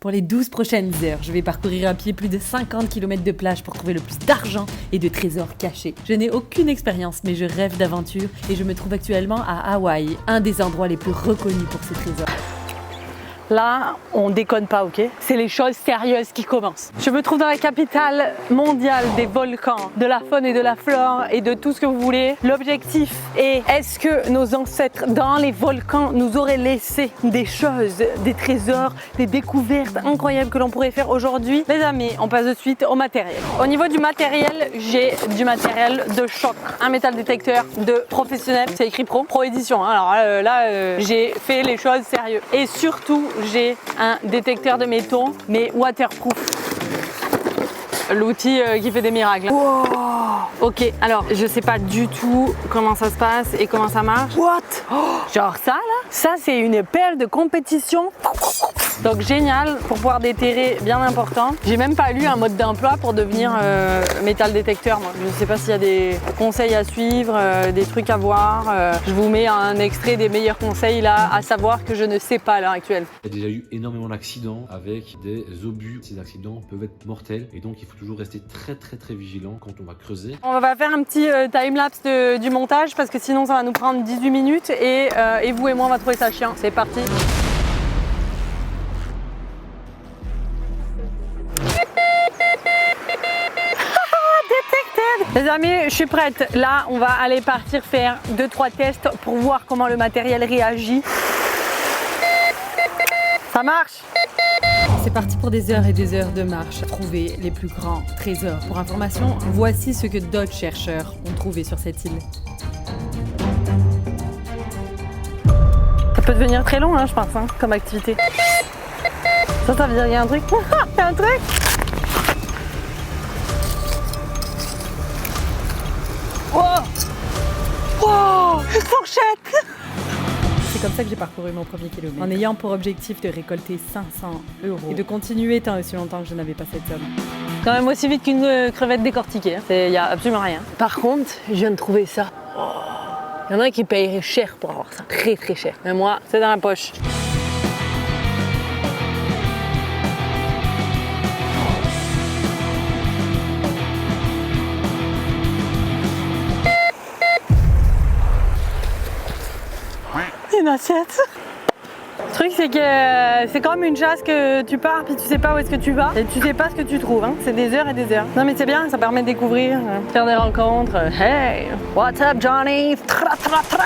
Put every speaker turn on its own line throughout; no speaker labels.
Pour les 12 prochaines heures, je vais parcourir à pied plus de 50 km de plage pour trouver le plus d'argent et de trésors cachés. Je n'ai aucune expérience, mais je rêve d'aventure et je me trouve actuellement à Hawaï, un des endroits les plus reconnus pour ces trésors.
Là, on déconne pas, ok? C'est les choses sérieuses qui commencent. Je me trouve dans la capitale mondiale des volcans, de la faune et de la flore et de tout ce que vous voulez. L'objectif est, est-ce que nos ancêtres dans les volcans nous auraient laissé des choses, des trésors, des découvertes incroyables que l'on pourrait faire aujourd'hui? Les amis, on passe de suite au matériel. Au niveau du matériel, j'ai du matériel de choc. Un métal détecteur de professionnel, c'est écrit pro, pro édition. Alors là, j'ai fait les choses sérieuses. Et surtout, j'ai un détecteur de métaux, mais waterproof. L'outil qui fait des miracles. Wow. Ok, alors je sais pas du tout comment ça se passe et comment ça marche. What? Genre ça là? Ça c'est une perle de compétition. Donc génial pour pouvoir déterrer bien important. J'ai même pas lu un mode d'emploi pour devenir métal détecteur. Moi. Je sais pas s'il y a des conseils à suivre, des trucs à voir. Je vous mets un extrait des meilleurs conseils là, à savoir que je ne sais pas à l'heure actuelle.
Il y a déjà eu énormément d'accidents avec des obus. Ces accidents peuvent être mortels et donc il faut toujours rester très vigilant quand on va creuser.
On va faire un petit time-lapse du montage parce que sinon ça va nous prendre 18 minutes et vous et moi on va trouver ça chiant. C'est parti. Les amis, je suis prête. Là, on va aller partir faire 2-3 tests pour voir comment le matériel réagit. Ça marche?
C'est parti pour des heures et des heures de marche à trouver les plus grands trésors. Pour information, voici ce que d'autres chercheurs ont trouvé sur cette île.
Ça peut devenir très long, hein, je pense, hein, comme activité. Ça veut dire qu'il y a un truc. Il y a un truc. Wow! Wow! Une fourchette!
C'est comme ça que j'ai parcouru mon premier kilomètre, en ayant pour objectif de récolter 500 € et de continuer tant aussi longtemps que je n'avais pas cette somme.
Quand même aussi vite qu'une crevette décortiquée, il n'y a absolument rien. Par contre, je viens de trouver ça. Il y en a qui paieraient cher pour avoir ça, très cher. Mais moi, c'est dans la poche. Une assiette. Le truc c'est que c'est comme une chasse que tu pars puis tu sais pas où est-ce que tu vas et tu sais pas ce que tu trouves, hein. C'est des heures et des heures. Non mais c'est bien, ça permet de découvrir, faire des rencontres. Hey, what's up Johnny? Tra tra tra.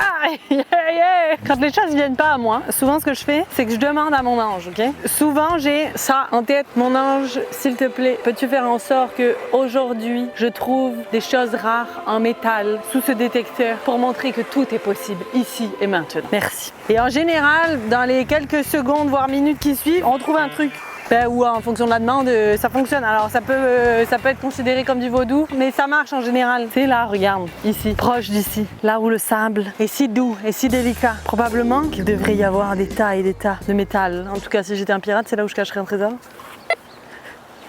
Yeah yeah. Quand les chasses viennent pas à moi, souvent ce que je fais, c'est que je demande à mon ange, ok? Souvent j'ai ça en tête, mon ange, s'il te plaît, peux-tu faire en sorte que aujourd'hui je trouve des choses rares en métal sous ce détecteur pour montrer que tout est possible ici et maintenant. Merci. Et en général, dans les quelques secondes voire minutes qui suivent, on trouve un truc. Ou en fonction de la demande, ça fonctionne. Alors ça peut être considéré comme du vaudou, mais ça marche en général. C'est là, regarde, ici, proche d'ici, là où le sable est si doux et si délicat. Probablement qu'il devrait y avoir des tas et des tas de métal. En tout cas, si j'étais un pirate, c'est là où je cacherais un trésor.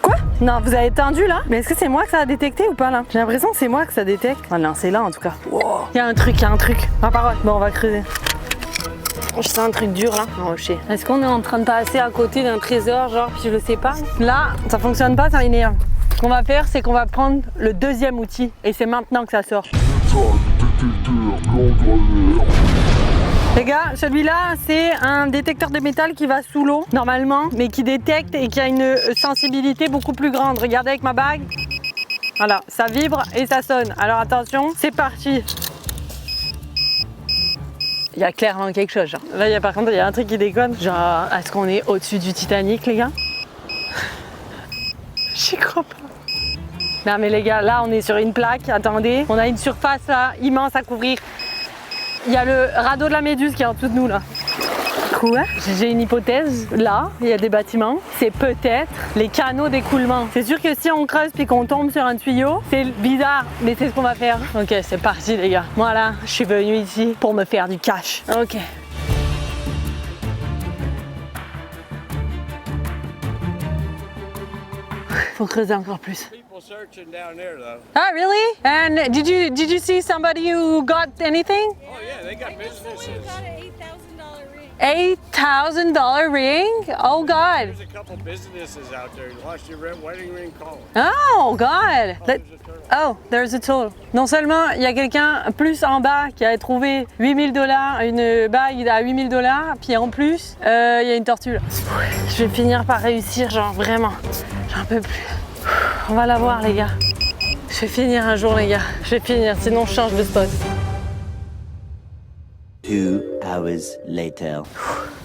Quoi? Non, vous avez tendu là? Mais est-ce que c'est moi que ça a détecté ou pas là? J'ai l'impression que c'est moi que ça détecte. Oh non, c'est là en tout cas. Wow. Il y a un truc. Ma parole. Bon, on va creuser. Je sens un truc dur là. Oh shit. Est-ce qu'on est en train de passer à côté d'un trésor, genre, puis je le sais pas? Là, ça fonctionne pas, ça m'énerve. Ce qu'on va faire, c'est qu'on va prendre le deuxième outil et c'est maintenant que ça sort. Les gars, celui-là, c'est un détecteur de métal qui va sous l'eau, normalement, mais qui détecte et qui a une sensibilité beaucoup plus grande. Regardez avec ma bague. Voilà, ça vibre et ça sonne. Alors attention, c'est parti. Il y a clairement quelque chose, genre. Là, par contre, il y a un truc qui déconne. Genre, est-ce qu'on est au-dessus du Titanic, les gars? J'y crois pas. Non, mais les gars, là, on est sur une plaque. Attendez, on a une surface là immense à couvrir. Il y a le radeau de la Méduse qui est en dessous de nous, là. Quoi? J'ai une hypothèse. Là, il y a des bâtiments. C'est peut-être les canaux d'écoulement. C'est sûr que si on creuse puis qu'on tombe sur un tuyau, c'est bizarre, mais c'est ce qu'on va faire. Ok, c'est parti les gars. Moi là, je suis venue ici pour me faire du cash. Ok. Faut creuser encore plus. Ah, really? And did you see somebody who got anything?
Oh yeah, they got businesses. Got an $8,000 ring.
$8,000 ring? Oh God.
There's a couple businesses out there. You lost your wedding ring, call them.
Oh God. Oh, there's a tool. Non seulement il y a quelqu'un plus en bas qui a trouvé $8,000, une bague à $8,000, puis en plus, il y a une tortue là. Je vais finir par réussir, genre vraiment. J'en peux plus. On va la voir les gars. Je vais finir un jour les gars. Je vais finir, sinon je change de spot.
2 hours later.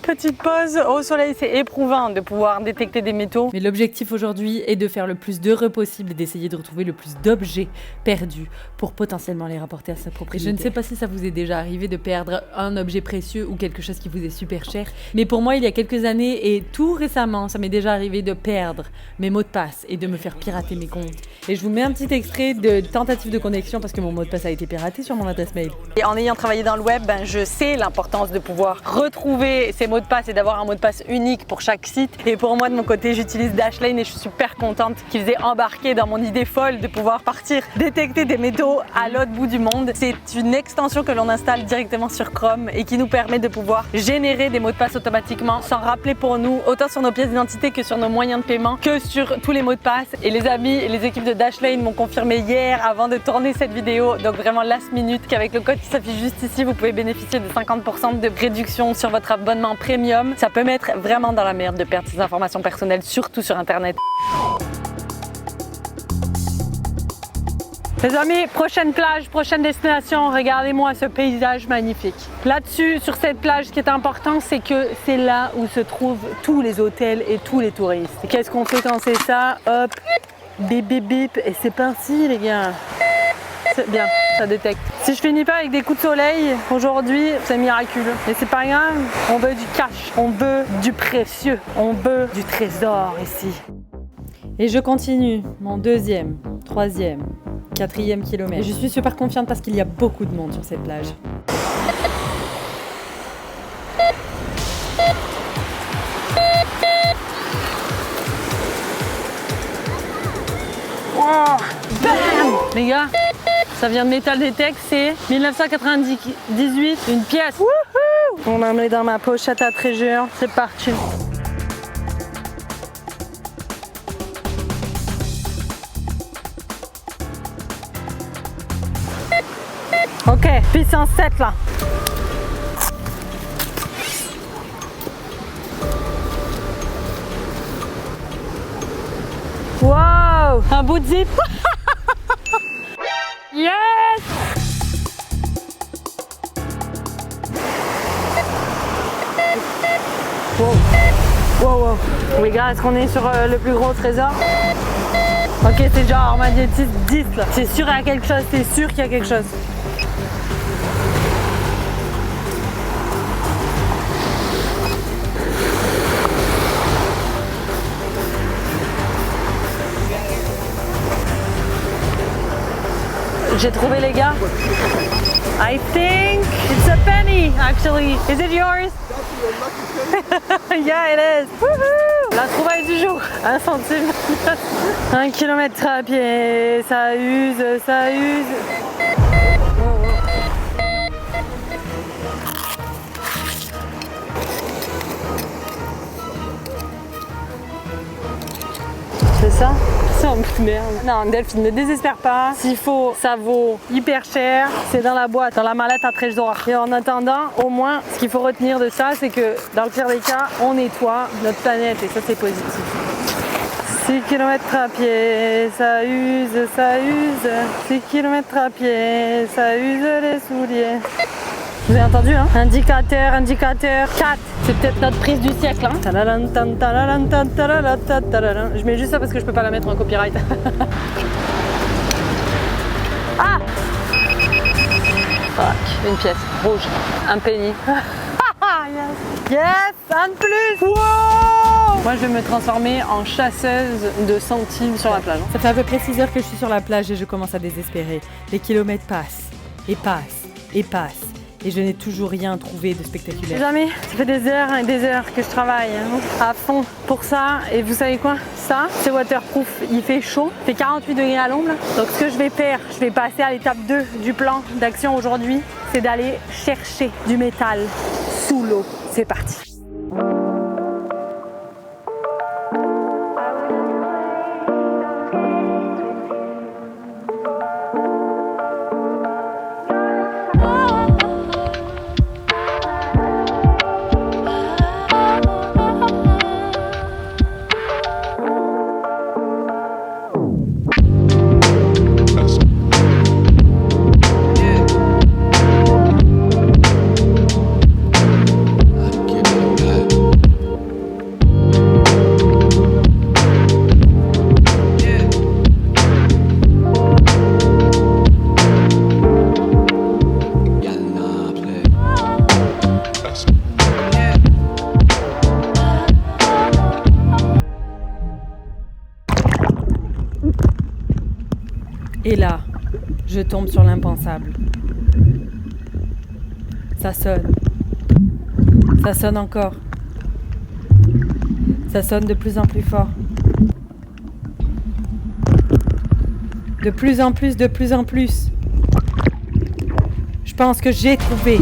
Petite pause au soleil, c'est éprouvant de pouvoir détecter des métaux.
Mais l'objectif aujourd'hui est de faire le plus d'heureux possible et d'essayer de retrouver le plus d'objets perdus pour potentiellement les rapporter à sa propriété. Je ne sais pas si ça vous est déjà arrivé de perdre un objet précieux ou quelque chose qui vous est super cher, mais pour moi il y a quelques années et tout récemment, ça m'est déjà arrivé de perdre mes mots de passe et de me faire pirater mes comptes. Et je vous mets un petit extrait de tentative de connexion parce que mon mot de passe a été piraté sur mon adresse mail.
Et en ayant travaillé dans le web, je sais l'importance de pouvoir retrouver ces mots de passe et d'avoir un mot de passe unique pour chaque site. Et pour moi, de mon côté, j'utilise Dashlane et je suis super contente qu'ils aient embarqué dans mon idée folle de pouvoir partir détecter des métaux à l'autre bout du monde. C'est une extension que l'on installe directement sur Chrome et qui nous permet de pouvoir générer des mots de passe automatiquement sans rappeler pour nous, autant sur nos pièces d'identité que sur nos moyens de paiement, que sur tous les mots de passe. Et les amis et les équipes de Dashlane m'ont confirmé hier avant de tourner cette vidéo, donc vraiment last minute, qu'avec le code qui s'affiche juste ici, vous pouvez bénéficier de 50% de réduction sur votre abonnement premium. Ça peut mettre vraiment dans la merde de perdre ses informations personnelles, surtout sur internet. Les amis, prochaine plage, prochaine destination, regardez-moi ce paysage magnifique. Là-dessus, sur cette plage, ce qui est important, c'est que c'est là où se trouvent tous les hôtels et tous les touristes. Et qu'est-ce qu'on fait quand c'est ça? Hop, bip bip bip, et c'est parti les gars. C'est bien, ça détecte. Si je finis pas avec des coups de soleil aujourd'hui, c'est miraculeux. Mais c'est pas grave, on veut du cash, on veut du précieux, on veut du trésor ici.
Et je continue mon 2e, 3e, 4e kilomètre. Et je suis super confiante parce qu'il y a beaucoup de monde sur cette plage.
Oh, bam! Les gars, ça vient de Metal Detect, c'est 1998, une pièce. Wouhou! On m'a mis dans ma pochette à treasure, c'est parti. Ok, puissance 7 là. Wow, un bout de zip. Yes! Wow. Wow, wow. Les gars, est-ce qu'on est sur le plus gros trésor? Ok, c'est genre magnétisme 10 là. C'est sûr qu'il y a quelque chose, c'est sûr qu'il y a quelque chose. J'ai trouvé les gars. I think it's a penny actually. Is it yours? Yeah, it is. Woohoo! La trouvaille du jour. 1 centime. 1 kilomètre à pied. Ça use, ça use. C'est ça? C'est un bout de merde. Non, Delphine, ne désespère pas. S'il faut, ça vaut hyper cher. C'est dans la boîte, dans la mallette à trésor. Et en attendant, au moins, ce qu'il faut retenir de ça, c'est que dans le pire des cas, on nettoie notre planète et ça, c'est positif. 6 km à pied, ça use, ça use. 6 km à pied, ça use les souliers. Vous avez entendu, hein? Indicateur, indicateur 4. C'est peut-être notre prise du siècle, hein? Je mets juste ça parce que je peux pas la mettre en copyright. Ah! Fuck, une pièce rouge, un penny. Yes! Yes! Un de plus! Wow! Moi, je vais me transformer en chasseuse de centimes sur la plage.
Ça fait à peu près 6 heures que je suis sur la plage et je commence à désespérer. Les kilomètres passent, et passent, et passent. Et je n'ai toujours rien trouvé de spectaculaire.
Les amis, ça fait des heures et des heures que je travaille à fond pour ça. Et vous savez quoi? Ça, c'est waterproof. Il fait chaud, il fait 48 degrés à l'ombre. Donc ce que je vais faire, je vais passer à l'étape 2 du plan d'action aujourd'hui. C'est d'aller chercher du métal sous l'eau. C'est parti.
Et là, je tombe sur l'impensable. Ça sonne. Ça sonne encore. Ça sonne de plus en plus fort. De plus en plus, de plus en plus. Je pense que j'ai trouvé.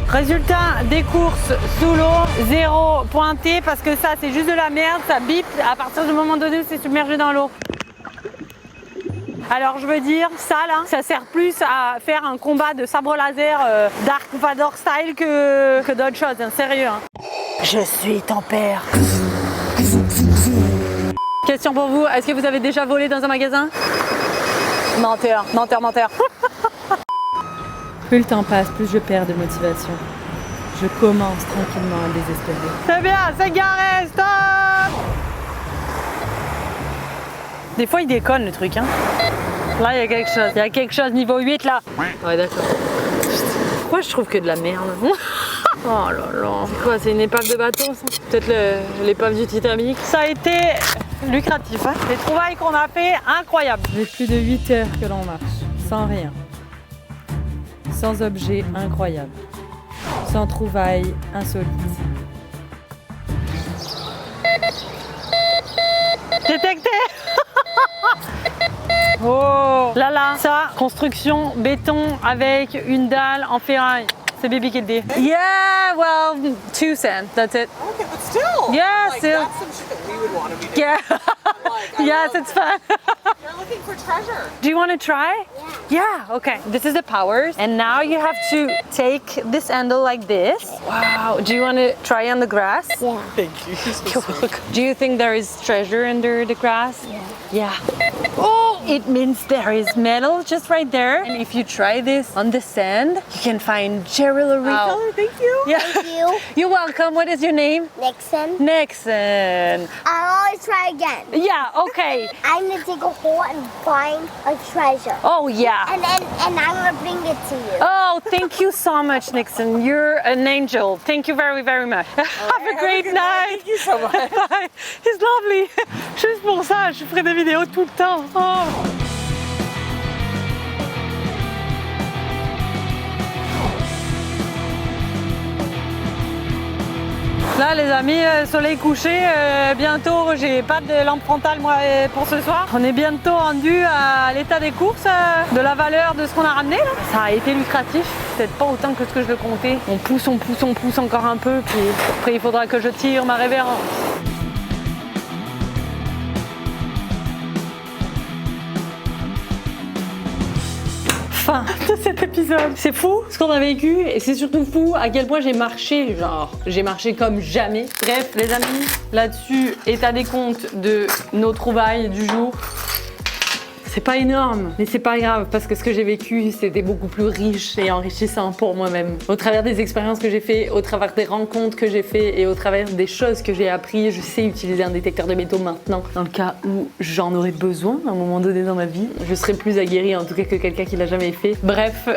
Résultat des courses sous l'eau, 0 pointé parce que ça c'est juste de la merde, ça bip à partir du moment donné où c'est submergé dans l'eau. Alors je veux dire, ça là, ça sert plus à faire un combat de sabre laser Dark Vador style que d'autres choses, hein, sérieux. Hein. Je suis ton père. Question pour vous, est-ce que vous avez déjà volé dans un magasin? Menteur, menteur, menteur.
Plus le temps passe, plus je perds de motivation. Je commence tranquillement à désespérer.
C'est bien, c'est garé, stop! Des fois il déconne le truc, hein. Là il y a quelque chose, niveau 8 là. Ouais d'accord. Pourquoi je trouve que de la merde? Oh là là. C'est quoi, c'est une épave de bateau ça? Peut-être l'épave du Titanic. Ça a été lucratif, hein. Les trouvailles qu'on a fait, incroyables.
J'ai plus de 8 heures que l'on marche, sans rien. Sans objet incroyable. Sans trouvailles insolites.
Détecté. Oh là là, ça, construction béton avec une dalle en ferraille. C'est Baby qui le dit. Yeah, well, 2 cents, that's it.
Okay, but still.
Yeah,
like,
still.
That's some shit that we would want to be doing.
Yeah.
Like, I
Yes,
know.
it's fun.
You're looking for treasure.
Do you want to try? Yeah. Okay. This is the powers. And now you have to take this handle like this. Wow. Do you want to try on the grass?
Thank you. So sweet.
Do you think there is treasure under the grass? Yeah. Oh, it means there is metal just right there. And if you try this on the sand, you can find jewelry.
Oh, thank you.
Yeah.
Thank you,
You're welcome. What is your name?
Nixon.
Nixon.
I'll always try again.
Yeah, okay.
I'm gonna dig a hole and find a treasure.
Oh, yeah.
And I'm gonna bring it to you.
Oh, thank you so much, Nixon. You're an angel. Thank you very, very much. Have a great
good
night.
Thank you so much.
Bye. It's lovely. Juste pour ça, je ferai des vidéos tout le temps. Oh. Là les amis, soleil couché, bientôt j'ai pas de lampe frontale moi pour ce soir. On est bientôt rendu à l'état des courses, de la valeur de ce qu'on a ramené là. Ça a été lucratif, peut-être pas autant que ce que je le comptais. On pousse encore un peu, puis après il faudra que je tire ma révérence. Fin de cet épisode. C'est fou ce qu'on a vécu et c'est surtout fou à quel point j'ai marché, j'ai marché comme jamais. Bref les amis, là-dessus, état des comptes de nos trouvailles du jour. C'est pas énorme, mais c'est pas grave parce que ce que j'ai vécu, c'était beaucoup plus riche et enrichissant pour moi-même. Au travers des expériences que j'ai fait, au travers des rencontres que j'ai fait et au travers des choses que j'ai appris, je sais utiliser un détecteur de métaux maintenant dans le cas où j'en aurais besoin à un moment donné dans ma vie. Je serais plus aguerrie en tout cas que quelqu'un qui l'a jamais fait. Bref,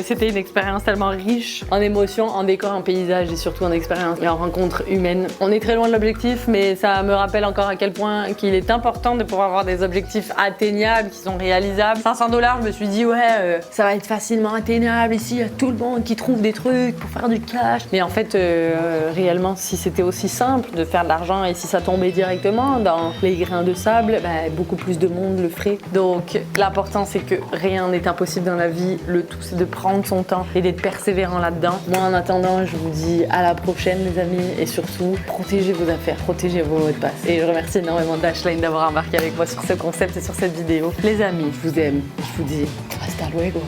c'était une expérience tellement riche en émotions, en décors, en paysages et surtout en expériences et en rencontres humaines. On est très loin de l'objectif, mais ça me rappelle encore à quel point qu'il est important de pouvoir avoir des objectifs atteignables qui sont réalisables. 500 $, je me suis dit ouais, ça va être facilement atteignable ici, il y a tout le monde qui trouve des trucs pour faire du cash. Mais en fait, réellement, si c'était aussi simple de faire de l'argent et si ça tombait directement dans les grains de sable, beaucoup plus de monde le ferait. Donc l'important c'est que rien n'est impossible dans la vie, le tout c'est de prendre son temps et d'être persévérant là-dedans. Moi en attendant, je vous dis à la prochaine les amis et surtout protégez vos affaires, protégez vos mots de passe. Et je remercie énormément Dashlane d'avoir embarqué avec moi sur ce concept et sur cette vidéo. Les amis, je vous aime, je vous dis hasta luego.